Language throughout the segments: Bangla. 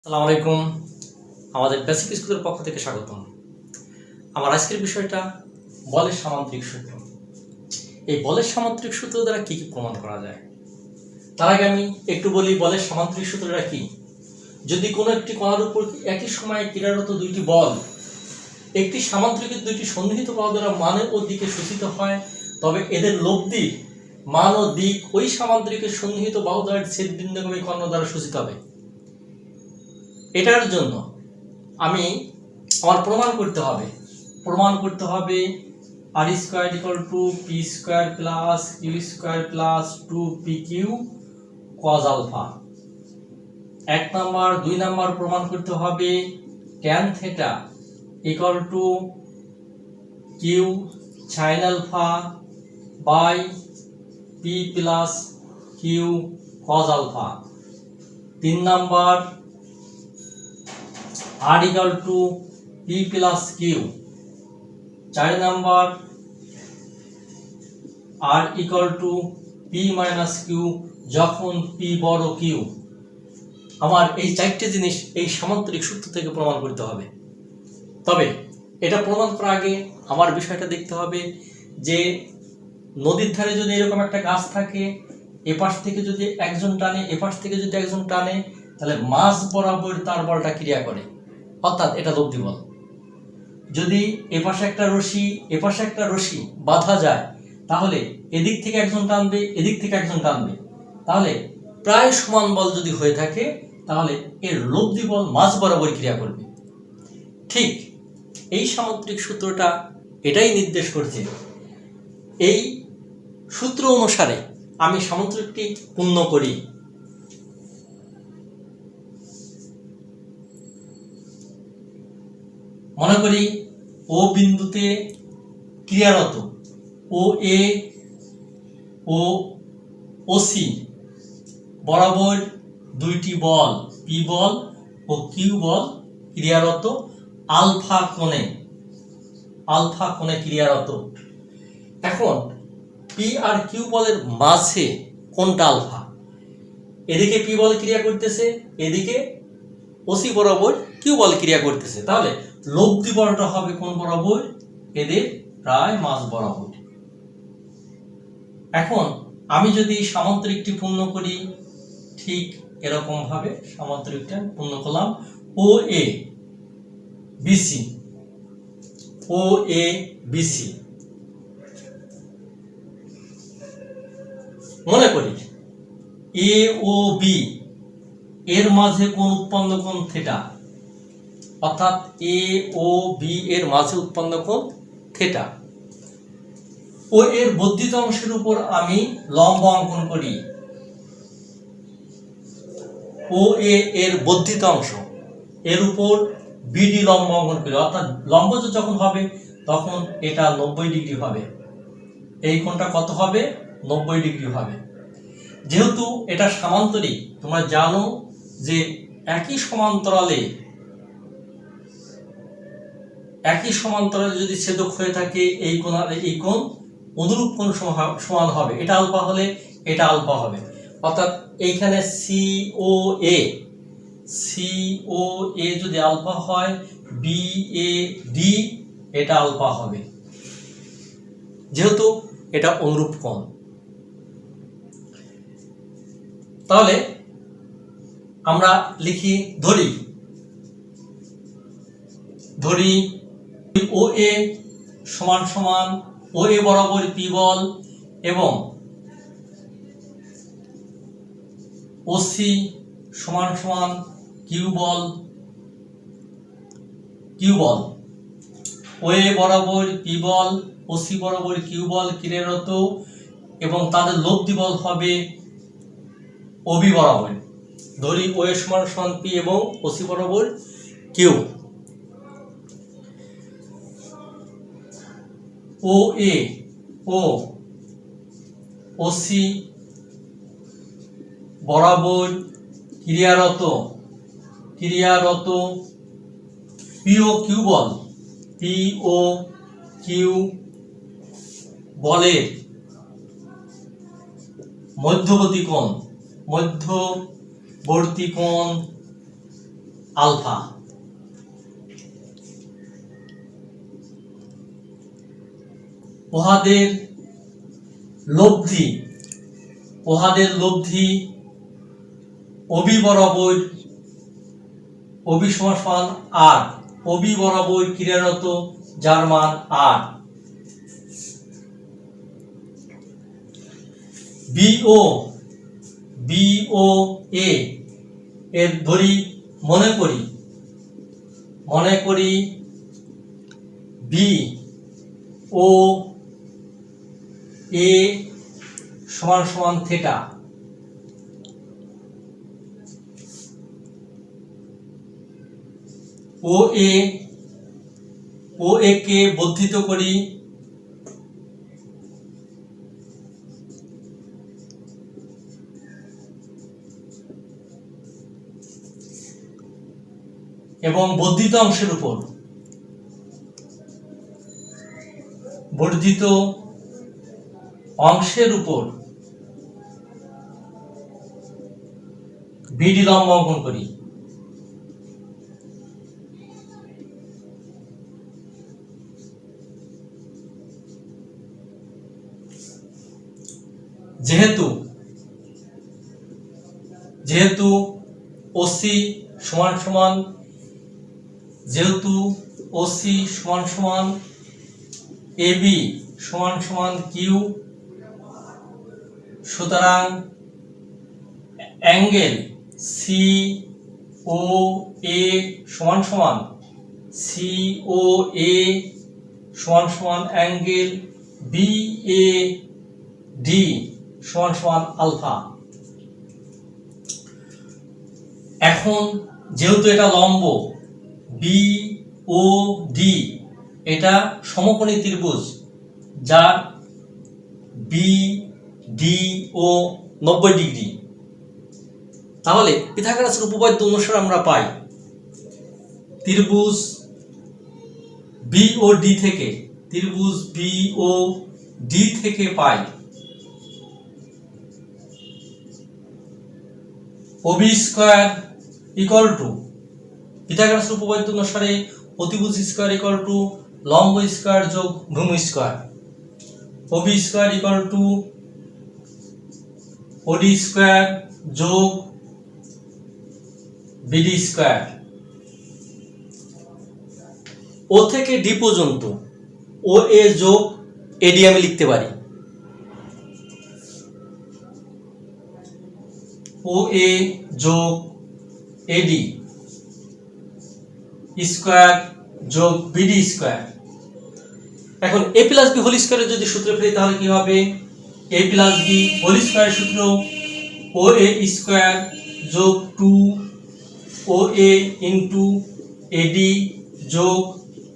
আসসালামু আলাইকুম। আমাদের বেসিক স্কুলের পক্ষ থেকে স্বাগতম। আমার আজকের বিষয়টা বলের সামান্তরিক সূত্র। এই বলের সামান্তরিক সূত্র দ্বারা কি কি প্রমাণ করা যায়, তার আগে আমি একটু বলি বলের সামান্তরিক সূত্রটা কি। যদি কোনো একটি কণার উপর একই সময়ে ক্রিয়ারত দুইটি বল একটি সামান্তরিকের দুইটি সন্নিহিত বাহু দ্বারা মান ও দিকে সূচিত হয়, তবে এদের লব্ধির মান ও দিক ওই সামান্তরিকের সন্নিহিত বাহু দ্বারা ছেদ বিন্দুগামী কর্ণ দ্বারা সূচিত হবে। এটার জন্য আমার প্রমাণ করতে হবে r square equal to p square plus q square plus 2pq cos alpha. 2 number প্রমাণ করতে হবে tan theta equal to q sin alpha by P plus Q cos alpha. 3 number r equal to p plus q। 4 number r equal to p minus q যখন p বড় q। আমার এই চারটি জিনিস এই সামান্তরিক সূত্র থেকে প্রমাণ করতে হবে। তবে এটা প্রমাণ করার আগে আমার বিষয়টা দেখতে হবে যে নদীর ধারে যদি এরকম একটা গাছ থাকে, এপাশ থেকে যদি একজন টানে এপাশ থেকে যদি একজন টানে, তাহলে মাঝ বরাবর তার বলটা ক্রিয়া করে, অর্থাৎ এটা লব্ধি বল। যদি এপাশে একটা রশি বাঁধা যায়, তাহলে এদিক থেকে একজন টানবে এদিক থেকে একজন টানবে, তাহলে প্রায় সমান বল যদি হয়ে থাকে তাহলে এর লব্ধি বল মাঝ বরাবর ক্রিয়া করবে। ঠিক এই সামান্তরিক সূত্রটা এটাই নির্দেশ করছে। এই সূত্র অনুসারে আমি সামান্তরিকটি পূর্ণ করি। মনে করি ও বিন্দুতে ক্রিয়ারত ও এ ও ওসি বরাবর দুইটি বল পি বল ও কিউ বল ক্রিয়ারত আলফা কোণে ক্রিয়ারত। এখন পি আর কিউ বলের মাঝে কোনটা আলফা? এদিকে পি বল ক্রিয়া করতেছে, এদিকে ওসি বরাবর কিউ বল ক্রিয়া করতেছে, তাহলে লব্ধি বলটা হবে কোন বরাবর? এদের প্রায় মাঝ বরাবর। এখন আমি যদি সামান্তরিকটি পূর্ণ করি, ঠিক এরকম ভাবে সামান্তরিকটা পূর্ণ করলাম। ও এ বিসি মনে করি এ ও বি এর মাঝে কোণ উৎপন্ন কোণ থিটা, অর্থাৎ এ ও বি এর মাঝে উৎপন্ন কোণ থিটা। ও এর বর্ধিত অংশের উপর আমি লম্ব অঙ্কন করি। ও এর বর্ধিত অংশ এর উপর বিডি লম্ব অঙ্কন করি, অর্থাৎ লম্ব যখন হবে তখন এটা 90 ডিগ্রি হবে। এই কোণটা কত হবে? 90 ডিগ্রি হবে। যেহেতু এটা সামান্তরিক, তোমরা জানো যে একই সমান্তরালে যদি ছেদক হয়ে থাকে এই কোণ আর এই কোণ অনুরূপ কোণ সমান হবে। এটা আলফা হলে এটা আলফা হবে, অর্থাৎ এইখানে সিও এ যদি আলফা হয়, বি এ ডি এটা আলফা হবে, যেহেতু এটা অনুরূপ কোণ। তাহলে আমরা লিখি, ধরি ও এ সমান সমান ও এ বরাবর পি বল এবং ওসি সমান সমান কিউ বল। ও এ বরাবর পি বল ওসি বরাবর কিউ বল ক্রিয়ারত এবং তাদের লব্ধি বল হবে ওবি বরাবর। ধরি ও এ সমান সমান পি এবং ওসি বরাবর কিউ। ও এ ও ওসি বরাবর ক্রিয়ারত পি ও কিউ বলের মধ্যবর্তী কোণ আলফা। উহাদের লব্ধি অবি বরাবর অবি সমান আর, অবি বরাবর ক্রিয়ারত যার মান আর। বিও এ এর ধরি মনে করি বি ও এ সমান থেটা। ও এ কে বর্ধিত করি এবং বর্ধিত অংশের উপর বিডি লম্ব অঙ্কন করি। যেহেতু ওসি সমান এবি সমান কিউ, সুতরাং অ্যাঙ্গেল সি ও এ সমান অ্যাঙ্গেল বি এ ডি সমান আলফা। এখন যেহেতু এটা লম্ব বি ও ডি, এটা সমকোণী ত্রিভুজ যার বি ডি ও 90 ডিগ্রি, তাহলে পিথাগোরাসের উপপাদ্য অনুসারে আমরা পাই ত্রিভুজ বি ও ডি থেকে পাই ওবি স্কয়ার ইকুয়াল টু, পিথাগোরাসের উপপাদ্য অনুসারে অতিভুজ স্কয়ার ইকুয়াল টু লম্ব স্কয়ার যোগ ভূমি square. OB square equal to OD square যোগ বিডি স্কয়ার। ও থেকে ডি পর্যন্ত ও এ যোগ এডি আমি লিখতে পারি। ও এ যোগ এডি স্কয়ার যোগ বিডি স্কয়ার। এখন এ প্লাস বি হোল স্কয়ারের যদি সূত্র ফেলি তাহলে কি হবে? এ প্লাস বি হোল স্কয়ারের সূত্র ও এ স্কয়ার যোগ 2 ও এ ইনটু এডি যোগ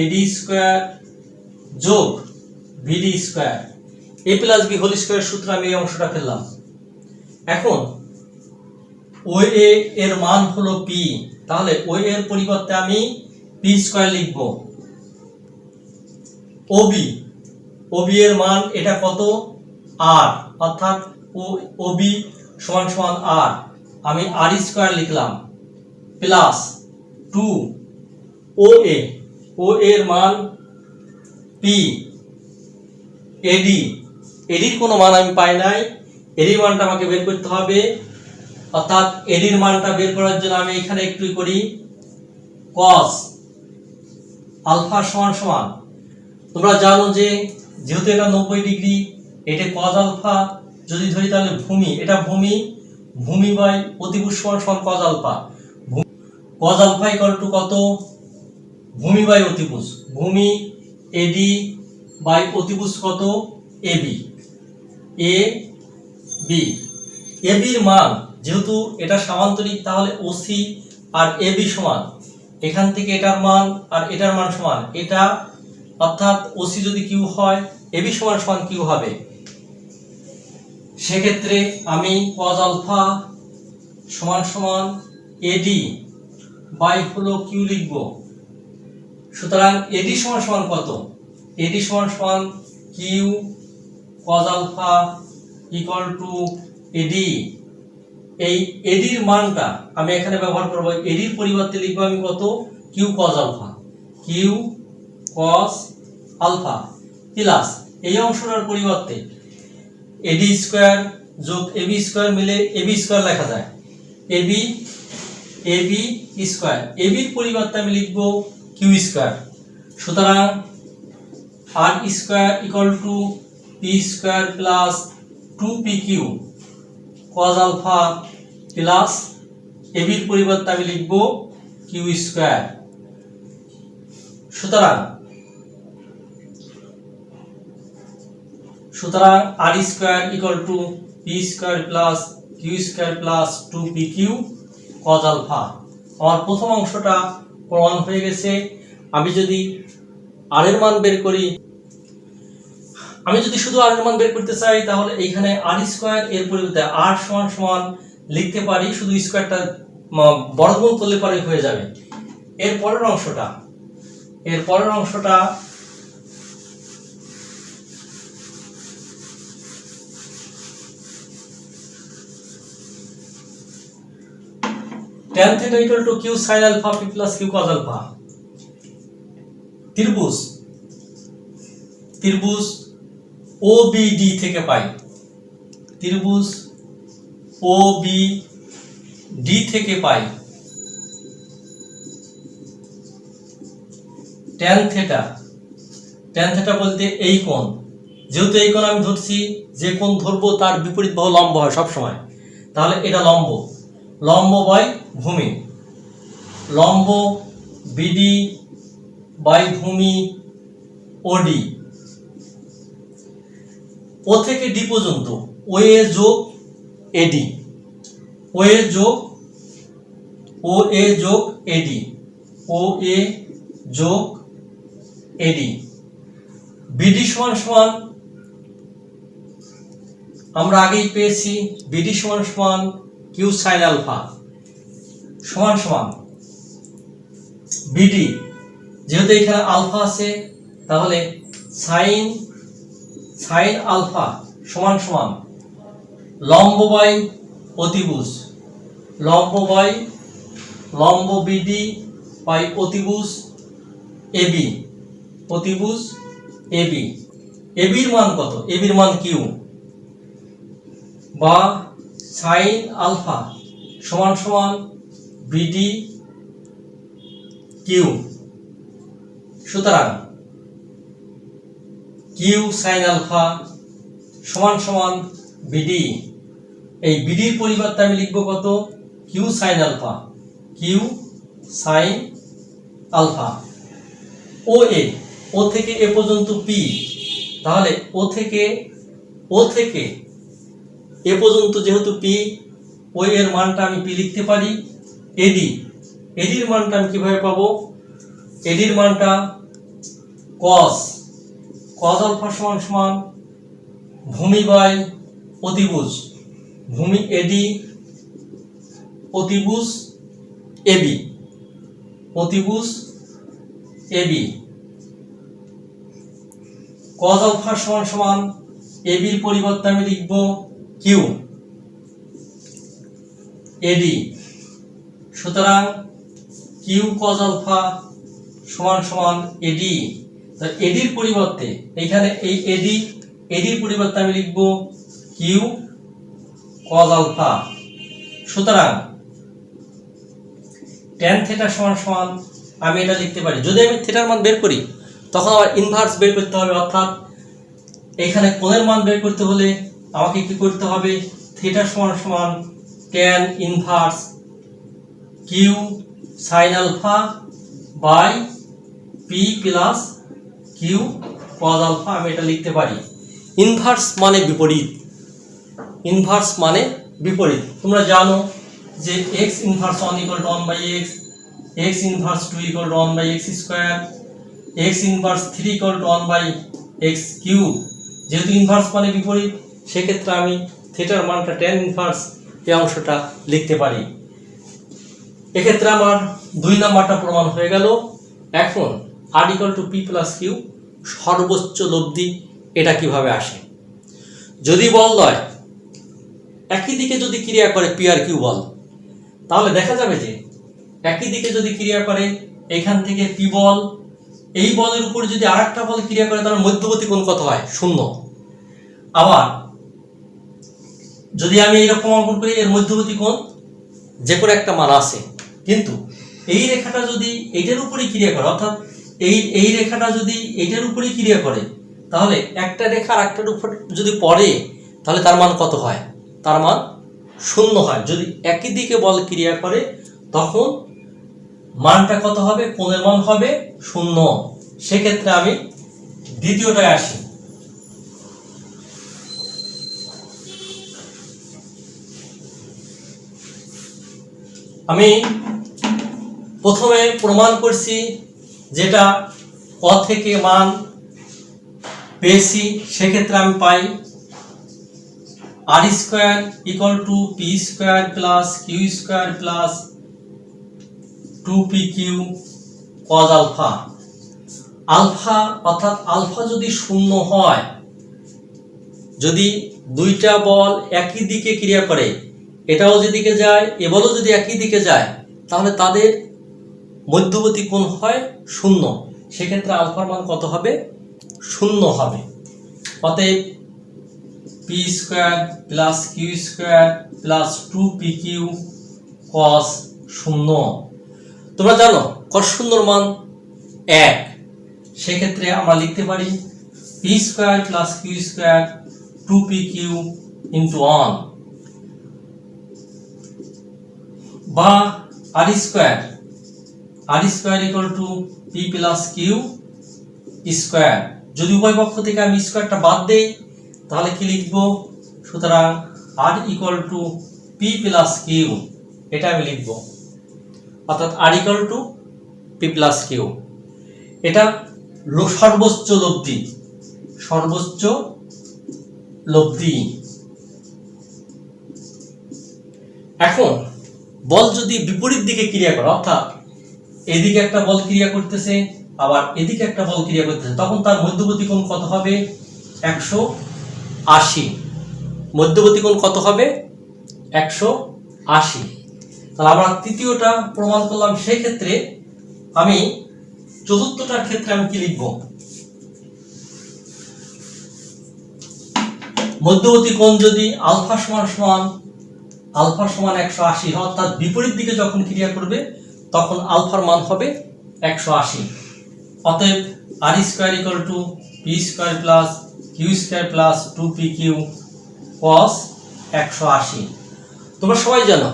এডি স্কয়ার যোগ বিডি স্কয়ার। এ প্লাস বি হোল স্কয়ারের সূত্র আমি এই অংশটা ফেললাম। এখন ও এ এর মান হলো পি, তাহলে ও এর পরিবর্তে আমি পি স্কয়ার লিখব। ওবি এর মান এটা কত? আর, অর্থাৎ ওবি সমান আর, আমি আর স্কয়ার লিখলাম প্লাস 2 ও এর মান পি, এডির কোনো মান আমি পাই নাই, এডির মানটা আমাকে বের করতে হবে। অর্থাৎ এডির মানটা বের করার জন্য আমি এখানে একটু করি cos আলফা সমান, তোমরা জানো যে যেহেতু এটা 90 ডিগ্রি, এটা cos আলফা যদি ধরি তাহলে এটা ভূমি বাই অতিভুজ সমান cos আলফা। cos আলফা ইকুয়াল টু কত? ভূমি বাই অতিভুজ, ভূমি এডি বাই অতিভুজ কত? এবি। এবির মান যেহেতু এটা সামান্তরিক, তাহলে ওসি আর এবি সমান, এখান থেকে এটার মান আর এটার মান সমান, এটা অর্থাৎ ওসি যদি কিউ হয় এবি সমান কিউ হবে। সেক্ষেত্রে আমি cos আলফা সমান এডি বাই হলো কিউ লিখব। সুতরাং এডি সমান কত? এডি সমান q cos alpha equal to AD এই এডির মানটা আমি এখানে ব্যবহার করব, এডির পরিবর্তে লিখবো আমি কত, Q cos alpha, Q cos alpha plus এই অংশটার পরিবর্তে এডি স্কোয়ার যোগ এবি স্কোয়ার মিলে এবি স্কোয়ার লেখা যায়, এবি এবি স্কোয়ার, এবির পরিবর্তে আমি লিখব কিউ স্কোয়ার। সুতরাং r square equal to p square plus 2pq cos alpha plus এবির পরিবর্তে আমি লিখব কিউ স্কোয়ার। সুতরাং r square equal to p square plus Q square plus 2pq cos alpha. আমার প্রথম অংশটা প্রমাণ হয়ে গেছে। আমি যদি আর এর মান বের করি, আমি যদি শুধু আর এর মান বের করতে চাই তাহলে এইখানে আর স্কোয়ার এর পরিবর্তে আর সমান সমান লিখতে পারি, শুধু স্কোয়ারটা বর্গমূল করলে পরে হয়ে যাবে। এর পরের অংশটা tan theta equal to q sin alpha p plus q cos alpha। ত্রিভুজ OBD থেকে পাই, ত্রিভুজ OBD থেকে পাই tan theta বলতে এই কোণ, যেহেতু এই কোণ আমি ধরছি, যে কোণ ধরবো তার বিপরীত বাহু লম্ব হয় সব সময়, তাহলে এটা লম্ব বাই ভূমি, লম্ব BD বাই ভূমি OD, ও থেকে ডি পর্যন্ত OA যোগ AD, OA যোগ AD, OA যোগ AD, BD সমান সমান আমরা আগেই পেয়েছি, BD সমান সমান কিউ সাইন আলফা সমান সমান BD, যেহেতু এখানে আলফা আছে তাহলে সাইন আলফা সমান সমান লম্ব বাই অতিভুজ, লম্ব BD বাই অতিভুজ AB, এবির মান কত, এবির মান কিউ বা সাইন আলফা সমান সমান BD কিউ। সুতরাং কিউ সাইন আলফা সমান সমান BD, এই BDর পরিবর্তে আমি লিখব কত, কিউ সাইন আলফা। ও থেকে এ পর্যন্ত P, তাহলে ও থেকে এ পর্যন্ত যেহেতু P, ও এর মানটা আমি P লিখতে পারি। এডির মানটা আমি কিভাবে পাবো, এডির মানটা cos আলফা সমান সমান ভূমি বাই অতিভুজ, ভূমি AD অতিভুজ AB, cos আলফা সমান সমান এবির পরিবর্তে আমি লিখব কিউ AD। সুতরাং কিউ cos আলফা সমান সমান AD। এডির পরিবর্তে এখানে এই এডির পরিবর্তে আমি লিখব কিউ cos আলফা। সুতরাং tan থিটা সমান সমান আমি এটা লিখতে পারি, যদি আমি থিটার মান বের করি তখন আবার ইনভার্স বের করতে হবে, অর্থাৎ এখানে কোণের মান বের করতে হলে আমাকে কি করতে হবে, থিটা সমান সমান tan inverse Q sine alpha by P plus Q cos alpha, আমি এটা লিখতে পারি। ইনভার্স মানে বিপরীত, তোমরা জানো যে x inverse 1 equal to 1/x, x inverse 2 equal to 1/x square, x inverse 3 equal to 1/x cube. যেহেতু ইনভার্স মানে বিপরীত, সেক্ষেত্রে আমি থিটার মানটা tan ইনভার্স এই অংশটা লিখতে পারি। এক্ষেত্রে আমার 2 নাম্বারটা প্রমাণ হয়ে গেল। এখন r equal to p plus Q সর্বোচ্চ লব্ধি এটা কিভাবে আসে, যদি বল হয় একই দিকে যদি ক্রিয়া করে পি আর কিউ বল, তাহলে দেখা যাবে যে একই দিকে যদি ক্রিয়া করে এখান থেকে পি বল, এই বলের উপর যদি আরেকটা বল ক্রিয়া করে তাহলে মধ্যবর্তী কোণ কত হয়? 0। আবার যদি আমি এইরকম অঙ্কন করি, এর মধ্যবর্তী কোণ যে কোনো একটা মান আছে, কিন্তু এই রেখাটা যদি এইটার উপরেই ক্রিয়া করে, অর্থাৎ এই রেখাটা যদি এইটার উপরেই ক্রিয়া করে, তাহলে একটা রেখা আরেকটার উপর যদি পড়ে তাহলে তার মান কত হয়? তার মান 0 হয়। যদি একই দিকে বল ক্রিয়া করে তখন মানটা কত হবে? কোণের মান হবে 0। সেক্ষেত্রে আমি দ্বিতীয়টায় আসি। আমি প্রথমে প্রমাণ করছি যেটা ক থেকে মান পেয়েছি, সেক্ষেত্রে আমি পাই r square equal to p square plus Q square plus 2pq cos alpha. Alpha অর্থাৎ আলফা যদি 0 হয়, যদি দুইটা বল একই দিকে ক্রিয়া করে, এটাও যেদিকে যায় এ বলও যদি একই দিকে যায়, তাহলে তাদের মধ্যবর্তী কোণ হয় 0। সেক্ষেত্রে আলফার মান কত হবে? 0 হবে। অতএব P square plus Q square plus 2pq cos 0। তোমরা জানো cos 0 মান 1। সেক্ষেত্রে আমরা লিখতে পারি p square plus Q square 2pq into 1 বা r square equal to p plus Q square. যদি উভয় পক্ষ থেকে আমি স্কোয়ারটা বাদ দেই তাহলে কি লিখবো? সুতরাং r equal to p plus q, এটা আমি লিখবো। অর্থাৎ r equal to p plus q, এটা সর্বোচ্চ লব্ধি। এখন বল যদি বিপরীত দিকে ক্রিয়া করে, অর্থাৎ এদিকে একটা বল ক্রিয়া করতেছে আবার এদিকে একটা বল ক্রিয়া করতেছে, তখন তার মধ্যবর্তী কোণ কত হবে? 180। মধ্যবর্তী কোণ কত হবে? 180। তাহলে আমরা তৃতীয়টা প্রমাণ করলাম। সেই ক্ষেত্রে আমি চতুর্থটার ক্ষেত্রে আমি কি লিখব? মধ্যবর্তী কোণ যদি আলফা সমান 180 হয়, অর্থাৎ বিপরীত দিকে যখন ক্রিয়া করবে তখন আলফার মান হবে 180। অতএব r square equal to p square plus Q square plus 2pq cos 180। তোমরা সবাই জানো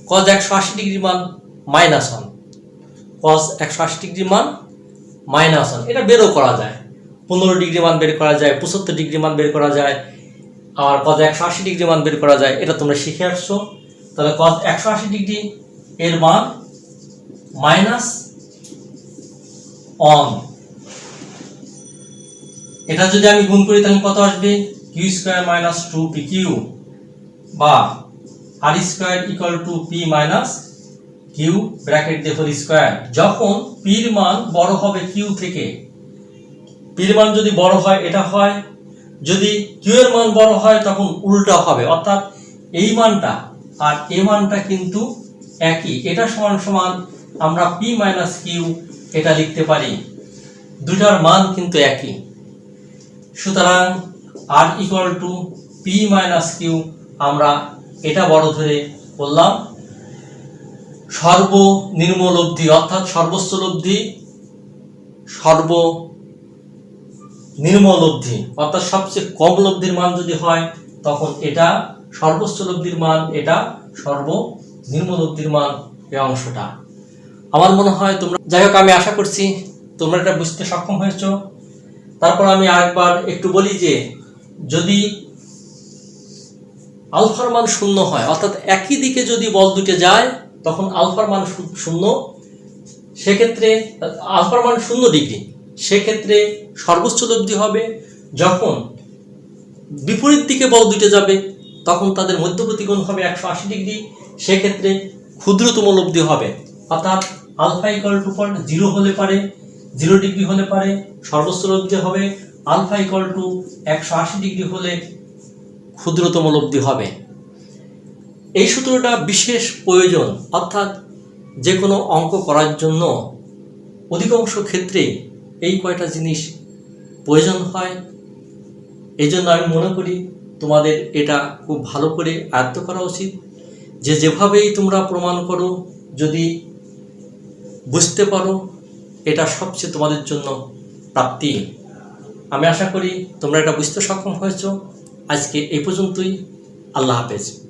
cos 180 ডিগ্রি মান -1, cos 180 ডিগ্রি মান -1। এটা বেরও করা যায়, 15 ডিগ্রি মান বের করা যায়, 75 ডিগ্রি মান বের করা যায়, আর cos 180 ডিগ্রি মান বের করা যায়। এটা তোমরা শিখে আসছো। তাহলে cos 180 ডিগ্রি এর মান -1। এটা যদি আমি গুণ করি তাহলে কত আসবে? কিউ স্কোয়ার মাইনাস 2pq বা r square equal to p minus q bracket দিয়ে হোল স্কোয়ার। যখন পির মান বড় হবে কিউ থেকে, পির মান যদি বড় হয় এটা হয়, যদি কিউ এর মান বড় হয় তখন উল্টা হবে, অর্থাৎ এই মানটা আর এই মানটা কিন্তু একই। এটা সমান আমরা পি মাইনাস কিউ এটা লিখতে পারি, দুটার মান কিন্তু একই। সুতরাং r equal to p minus q আমরা এটা বড় ধরে বললাম সর্বনিম্ন লব্ধি, অর্থাৎ সর্বোচ্চ লব্ধি, সর্বনিম্ন লব্ধি অর্থাৎ সবচেয়ে কম লব্ধির মান যদি হয় তখন এটা সর্বোচ্চ লব্ধির মান, এটা সর্বনিম্ন লব্ধির মান। এই অংশটা আমার মনে হয় তোমরা, যাই হোক আমি আশা করছি তোমরা এটা বুঝতে সক্ষম হয়েছো। তারপর আমি আরেকবার একটু বলি যে যদি আলফার মান 0 হয়, অর্থাৎ একই দিকে যদি বল দুটো যায় তখন আলফার মান 0, সেক্ষেত্রে আলফার মান 0 ডিগ্রি, সেক্ষেত্রে সর্বোচ্চ লব্ধি হবে। যখন বিপরীত দিকে বল দুটো যাবে তখন তাদের মধ্যবর্তী কোণ হবে 180 ডিগ্রি, সেক্ষেত্রে ক্ষুদ্রতম লব্ধি হবে। অর্থাৎ আলফা ইকুয়াল টু 0 হলে পারে, 0 ডিগ্রি হলে পারে সর্বোচ্চ লব্ধি হবে, আলফা ইকুয়াল টু 180 ডিগ্রি হলে ক্ষুদ্রতম লব্ধি হবে। এই সূত্রটা বিশেষ প্রয়োজন, অর্থাৎ যে কোনো অঙ্ক করার জন্য অধিকাংশ ক্ষেত্রে এই কয়টা জিনিস প্রয়োজন হয়। এই জন্য আমি মনে করি তোমাদের এটা খুব ভালো করে আয়ত্ত করা উচিত। যেভাবেই তোমরা প্রমাণ করো, যদি বুঝতে পারো, এটা সবচেয়ে তোমাদের জন্য প্রাপ্তি। আমি আশা করি তোমরা এটা বুঝতে সক্ষম হয়েছ। আজকে এই পর্যন্তই। আল্লাহ হাফেজ।